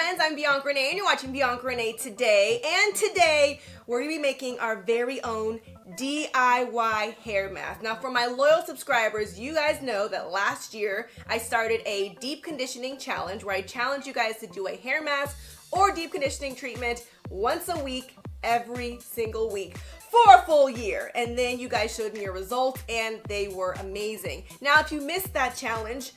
friends, I'm Bianca Renee and you're watching Bianca Renee Today. And today we're going to be making our very own DIY hair mask. Now for my loyal subscribers, you guys know that last year I started a deep conditioning challenge where I challenge you guys to do a hair mask or deep conditioning treatment once a week, every single week for a full year. And then you guys showed me your results and they were amazing. Now if you missed that challenge,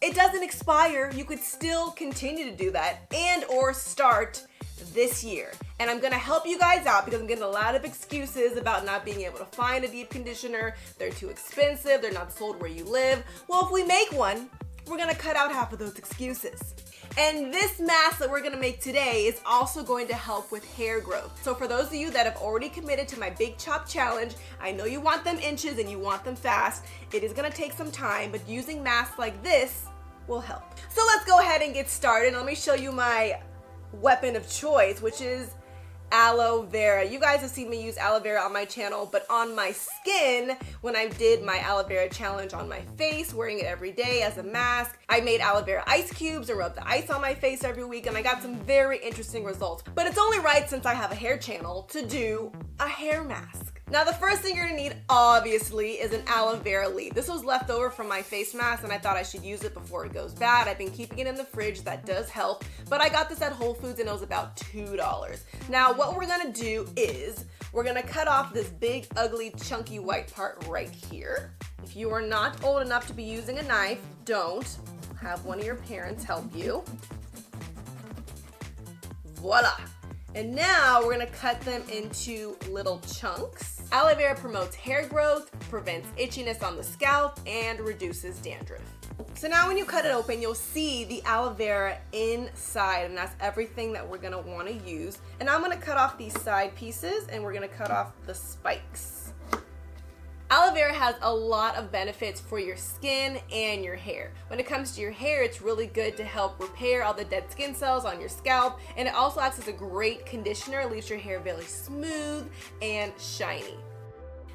it doesn't expire. You could still continue to do that and or start this year. And I'm gonna help you guys out because I'm getting a lot of excuses about not being able to find a deep conditioner. They're too expensive, they're not sold where you live. Well, if we make one, we're gonna cut out half of those excuses. And this mask that we're gonna make today is also going to help with hair growth. So for those of you that have already committed to my Big Chop Challenge, I know you want them inches and you want them fast. It is gonna take some time, but using masks like this will help. So let's go ahead and get started. Let me show you my weapon of choice, which is aloe vera. You guys have seen me use aloe vera on my channel, but on my skin, when I did my aloe vera challenge on my face, wearing it every day as a mask, I made aloe vera ice cubes and rubbed the ice on my face every week, and I got some very interesting results. But it's only right, since I have a hair channel, to do a hair mask. Now the first thing you're gonna need, obviously, is an aloe vera leaf. This was left over from my face mask and I thought I should use it before it goes bad. I've been keeping it in the fridge, that does help, but I got this at Whole Foods and it was about $2. Now what we're gonna do is, we're gonna cut off this big, ugly, chunky white part right here. If you are not old enough to be using a knife, don't. Have one of your parents help you. Voila! And now we're gonna cut them into little chunks. Aloe vera promotes hair growth, prevents itchiness on the scalp, and reduces dandruff. So now when you cut it open, you'll see the aloe vera inside, and that's everything that we're gonna wanna use. And I'm gonna cut off these side pieces, and we're gonna cut off the spikes. Aloe vera has a lot of benefits for your skin and your hair. When it comes to your hair, it's really good to help repair all the dead skin cells on your scalp, and it also acts as a great conditioner. It leaves your hair very smooth and shiny.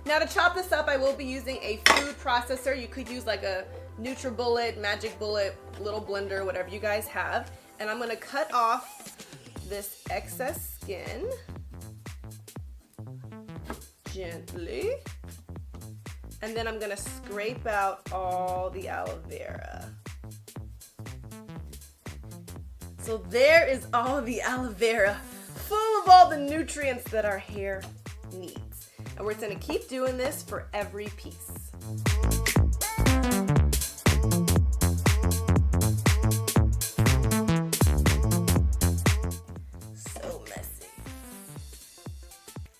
Now to chop this up, I will be using a food processor. You could use like a NutriBullet, Magic Bullet, little blender, whatever you guys have. And I'm gonna cut off this excess skin gently. And then I'm gonna scrape out all the aloe vera. So there is all the aloe vera, full of all the nutrients that our hair needs. And we're gonna keep doing this for every piece.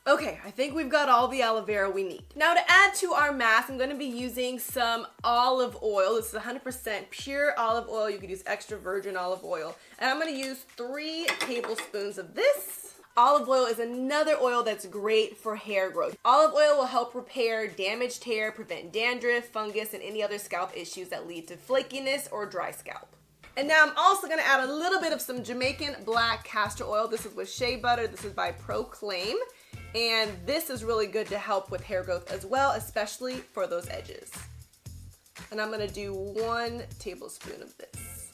Okay, I think we've got all the aloe vera we need. Now to add to our mask, I'm gonna be using some olive oil. This is 100% pure olive oil. You could use extra virgin olive oil. And I'm gonna use 3 tablespoons of this. Olive oil is another oil that's great for hair growth. Olive oil will help repair damaged hair, prevent dandruff, fungus, and any other scalp issues that lead to flakiness or dry scalp. And now I'm also gonna add a little bit of some Jamaican black castor oil. This is with shea butter. This is by Proclaim. And this is really good to help with hair growth as well, especially for those edges. And I'm gonna do 1 tablespoon of this.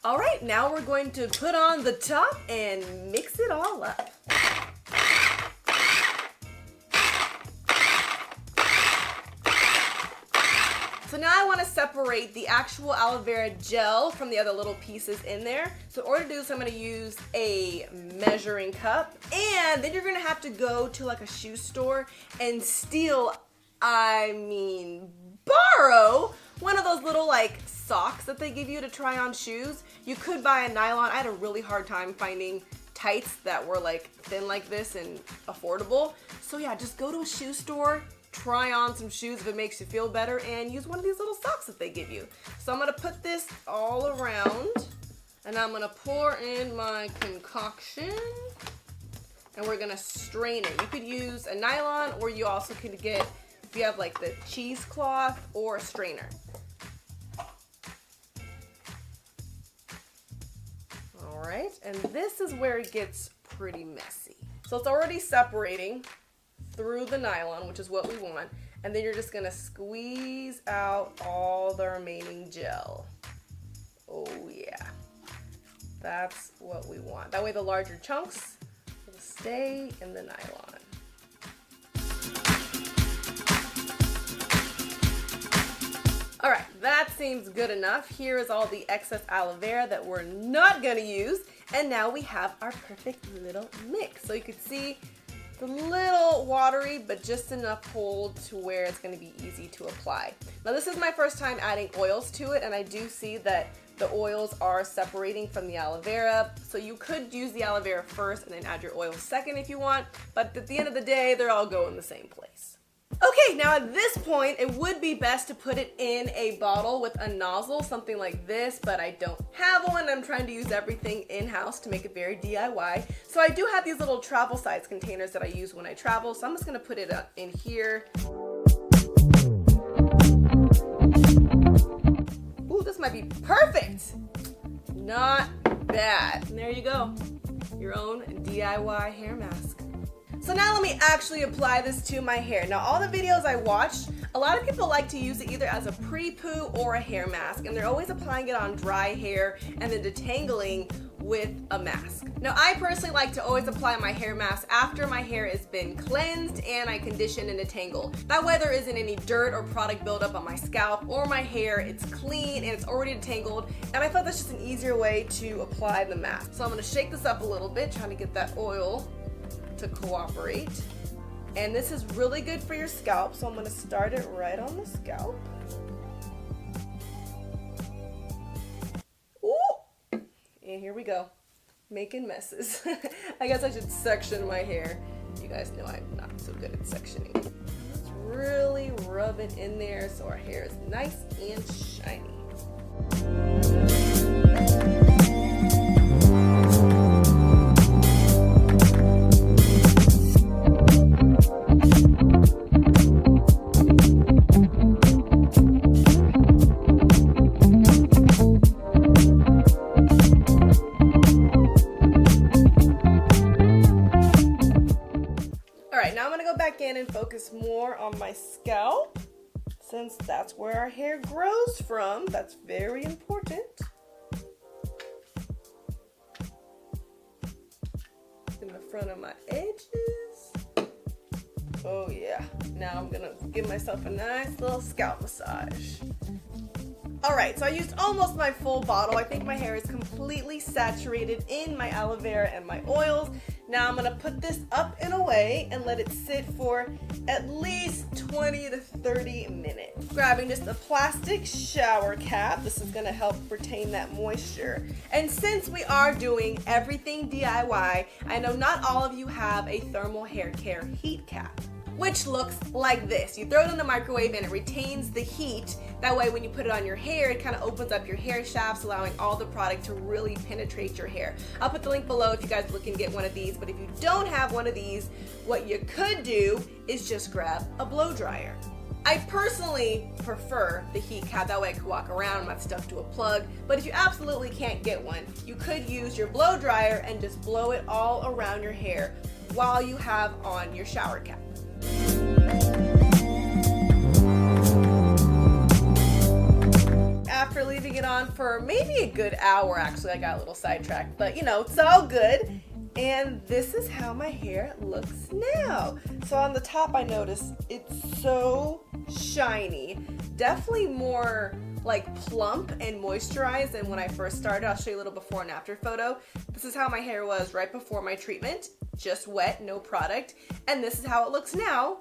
All right, now we're going to put on the top and mix it all up. So now I want to separate the actual aloe vera gel from the other little pieces in there. So in order to do this, I'm going to use a measuring cup, and then you're going to have to go to like a shoe store and steal, borrow one of those little like socks that they give you to try on shoes. You could buy a nylon. I had a really hard time finding tights that were like thin like this and affordable. So yeah, just go to a shoe store, try on some shoes if it makes you feel better, and use one of these little socks that they give you. So I'm gonna put this all around, and I'm gonna pour in my concoction, and we're gonna strain it. You could use a nylon, or you also could get, if you have like the cheesecloth, or a strainer. All right, and this is where it gets pretty messy. So it's already separating through the nylon, which is what we want, and then you're just gonna squeeze out all the remaining gel. Oh yeah, That's what we want. That way the larger chunks will stay in the nylon. All right, that seems good enough. Here is all the excess aloe vera that we're not gonna use. And now we have our perfect little mix. So you can see it's a little watery, but just enough hold to where it's gonna be easy to apply. Now this is my first time adding oils to it, and I do see that the oils are separating from the aloe vera. So you could use the aloe vera first and then add your oils second if you want, but at the end of the day, they're all go in the same place. Okay, now at this point, it would be best to put it in a bottle with a nozzle, something like this, but I don't have one. I'm trying to use everything in-house to make it very DIY. So I do have these little travel size containers that I use when I travel, so I'm just gonna put it in here. Ooh, this might be perfect. Not bad. And there you go, your own DIY hair mask. So now let me actually apply this to my hair. Now all the videos I watched, a lot of people like to use it either as a pre-poo or a hair mask, and they're always applying it on dry hair and then detangling with a mask. Now I personally like to always apply my hair mask after my hair has been cleansed and I condition and detangle. That way there isn't any dirt or product buildup on my scalp or my hair. It's clean and it's already detangled, and I thought that's just an easier way to apply the mask. So I'm gonna shake this up a little bit, trying to get that oil to cooperate. And this is really good for your scalp, so I'm gonna start it right on the scalp. Ooh! And here we go, making messes. I guess I should section my hair. You guys know I'm not so good at sectioning. Let's really rub it in there so our hair is nice and shiny. And focus more on my scalp, since that's where our hair grows from. That's very important. In the front of my edges. Oh yeah, now I'm gonna give myself a nice little scalp massage. Alright, so I used almost my full bottle. I think my hair is completely saturated in my aloe vera and my oils. Now I'm gonna put this up and away and let it sit for at least 20 to 30 minutes. Grabbing just a plastic shower cap. This is gonna help retain that moisture. And since we are doing everything DIY, I know not all of you have a thermal hair care heat cap, which looks like this. You throw it in the microwave and it retains the heat. That way when you put it on your hair, it kind of opens up your hair shafts, allowing all the product to really penetrate your hair. I'll put the link below if you guys are looking to get one of these, but if you don't have one of these, what you could do is just grab a blow dryer. I personally prefer the heat cap, that way I can walk around, I'm not stuck to a plug. But if you absolutely can't get one, you could use your blow dryer and just blow it all around your hair while you have on your shower cap. After leaving it on for maybe a good hour, actually I got a little sidetracked, but you know, it's all good. And this is how my hair looks now. So on the top I noticed it's so shiny, definitely more like plump and moisturized than when I first started. I'll show you a little before and after photo. This is how my hair was right before my treatment, just wet, no product. And this is how it looks now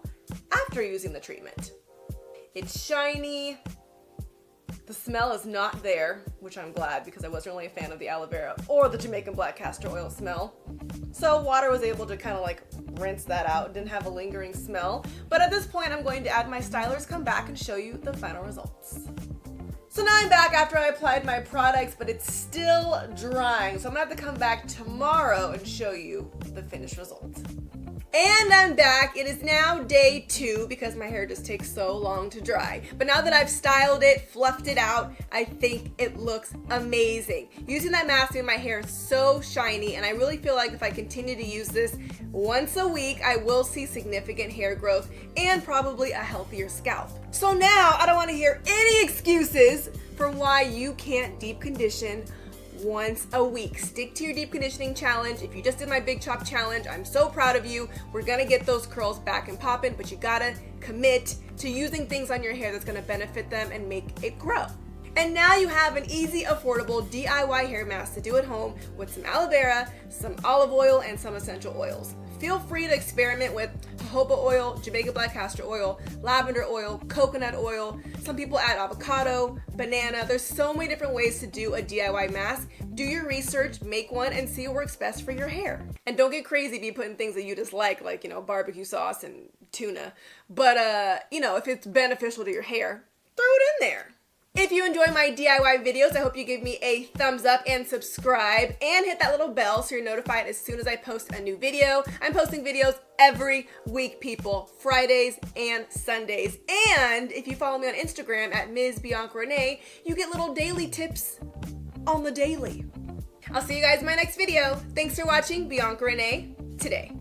after using the treatment. It's shiny. The smell is not there, which I'm glad, because I wasn't really a fan of the aloe vera or the Jamaican black castor oil smell. So water was able to kind of like rinse that out. It didn't have a lingering smell. But at this point, I'm going to add my stylers, come back and show you the final results. So now I'm back after I applied my products, but it's still drying. So I'm gonna have to come back tomorrow and show you the finished results. And I'm back. It is now day 2 because my hair just takes so long to dry. But now that I've styled it, fluffed it out, I think it looks amazing. Using that mask made my hair so shiny, and I really feel like if I continue to use this once a week, I will see significant hair growth and probably a healthier scalp. So now I don't want to hear any excuses for why you can't deep condition once a week. Stick to your deep conditioning challenge. If you just did my big chop challenge, I'm so proud of you. We're gonna get those curls back and popping, but you gotta commit to using things on your hair that's gonna benefit them and make it grow. And now you have an easy, affordable DIY hair mask to do at home with some aloe vera, some olive oil, and some essential oils. Feel free to experiment with jojoba oil, Jamaican black castor oil, lavender oil, coconut oil. Some people add avocado, banana. There's so many different ways to do a DIY mask. Do your research, make one, and see what works best for your hair. And don't get crazy if you put in things that you dislike, like, barbecue sauce and tuna. But, if it's beneficial to your hair, throw it in there. If you enjoy my DIY videos, I hope you give me a thumbs up and subscribe and hit that little bell so you're notified as soon as I post a new video. I'm posting videos every week, people, Fridays and Sundays. And if you follow me on Instagram at Ms. Bianca Renee, you get little daily tips on the daily. I'll see you guys in my next video. Thanks for watching Bianca Renee Today.